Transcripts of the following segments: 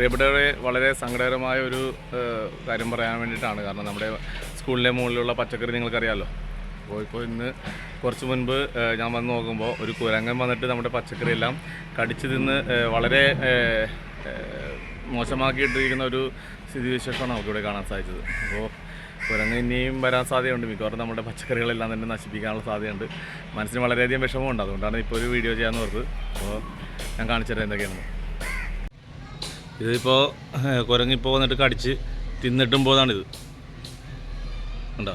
പ്രിയപ്പെട്ടവരെ, വളരെ സങ്കടകരമായ ഒരു കാര്യം പറയാൻ വേണ്ടിയിട്ടാണ്. കാരണം നമ്മുടെ സ്കൂളിൻ്റെ മുകളിലുള്ള പച്ചക്കറി നിങ്ങൾക്കറിയാമല്ലോ. ഇപ്പോൾ ഇന്ന് കുറച്ച് മുൻപ് ഞാൻ വന്ന് നോക്കുമ്പോൾ ഒരു കുരങ്ങൻ വന്നിട്ട് നമ്മുടെ പച്ചക്കറി എല്ലാം കടിച്ചു തിന്ന് വളരെ മോശമാക്കിയിട്ടിരിക്കുന്ന ഒരു സ്ഥിതിവിശേഷമാണ് നമുക്കിവിടെ കാണാൻ സാധിച്ചത്. അപ്പോൾ കുരങ്ങ് ഇനിയും വരാൻ സാധ്യതയുണ്ട്. മിക്കവാറും നമ്മുടെ പച്ചക്കറികളെല്ലാം തന്നെ നശിപ്പിക്കാനുള്ള സാധ്യതയുണ്ട്. മനസ്സിന് വളരെയധികം വിഷമമുണ്ട്. അതുകൊണ്ടാണ് ഇപ്പോൾ ഒരു വീഡിയോ ചെയ്യാമെന്ന് ഓർത്ത്. അപ്പോൾ ഞാൻ കാണിച്ചു തരാം എന്തൊക്കെയാണെന്ന്. ഇതിപ്പോൾ കുരങ്ങിപ്പോൾ വന്നിട്ട് കടിച്ച് തിന്നിട്ടും പോയതാണിത്. ഉണ്ടോ?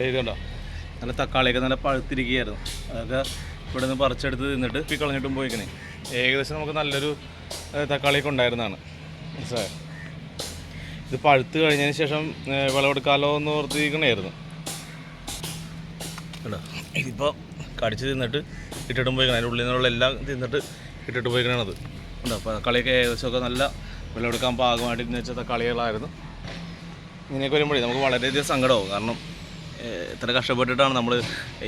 ഇത് കണ്ടോ? നല്ല തക്കാളിയൊക്കെ നല്ല പഴുത്തിരിക്കുകയായിരുന്നു. അതൊക്കെ ഇവിടെ നിന്ന് പറിച്ചെടുത്ത് തിന്നിട്ട് കളഞ്ഞിട്ടും പോയിക്കണേ. ഏകദേശം നമുക്ക് നല്ലൊരു തക്കാളിയൊക്കെ ഉണ്ടായിരുന്നതാണ്. മനസ്സിലായോ? ഇത് പഴുത്ത് കഴിഞ്ഞതിന് ശേഷം വിളവെടുക്കാമല്ലോ എന്ന് ഓർത്തിരിക്കണമായിരുന്നു. കേട്ടോ? ഇതിപ്പോൾ കടിച്ച് തിന്നിട്ട് ഇട്ടിട്ടും പോയിക്കണം. അതിൻ്റെ ഉള്ളിൽ നിന്നുള്ള എല്ലാം തിന്നിട്ട് ഇട്ടിട്ട് പോയിക്കണത്. ഉണ്ടോ? അപ്പോൾ തക്കാളിയൊക്കെ ഏകദേശമൊക്കെ നല്ല വിളവെടുക്കാൻ പാകമായിട്ട് ഇന്ന് വെച്ച തക്കാളികളായിരുന്നു. ഇങ്ങനെയൊക്കെ വരുമ്പോഴേ നമുക്ക് വളരെയധികം സങ്കടമാവും. കാരണം എത്ര കഷ്ടപ്പെട്ടിട്ടാണ് നമ്മൾ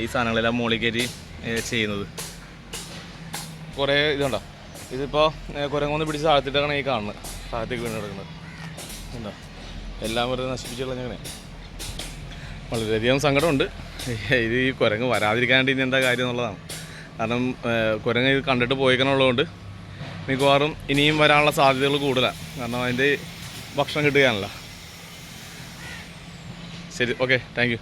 ഈ സാധനങ്ങളെല്ലാം മുകളിൽ കയറ്റി ചെയ്യുന്നത്. കുറേ ഇതുണ്ടോ? ഇതിപ്പോൾ കുരങ്ങൊന്ന് പിടിച്ച് താഴ്ത്തിയിട്ടാണ് ഈ കാണുന്നത്. താഴത്തേക്ക് വീണ് കിടക്കുന്നത്. ഉണ്ടോ? എല്ലാം വെറുതെ നശിപ്പിച്ച് കളഞ്ഞങ്ങനെ വളരെയധികം സങ്കടമുണ്ട്. ഇത് ഈ കുരങ്ങ് വരാതിരിക്കാണ്ട് ഇനി എന്താ കാര്യം എന്നുള്ളതാണ്. കാരണം കുരങ്ങ് ഇത് കണ്ടിട്ട് പോയിക്കണുള്ളതുകൊണ്ട് മിക്കവാറും ഇനിയും വരാനുള്ള സാധ്യതകൾ കൂടുതലാണ്. കാരണം അതിൻ്റെ ഭക്ഷണം കിട്ടുകയാണല്ലോ. ശരി, ഓക്കെ, താങ്ക് യു.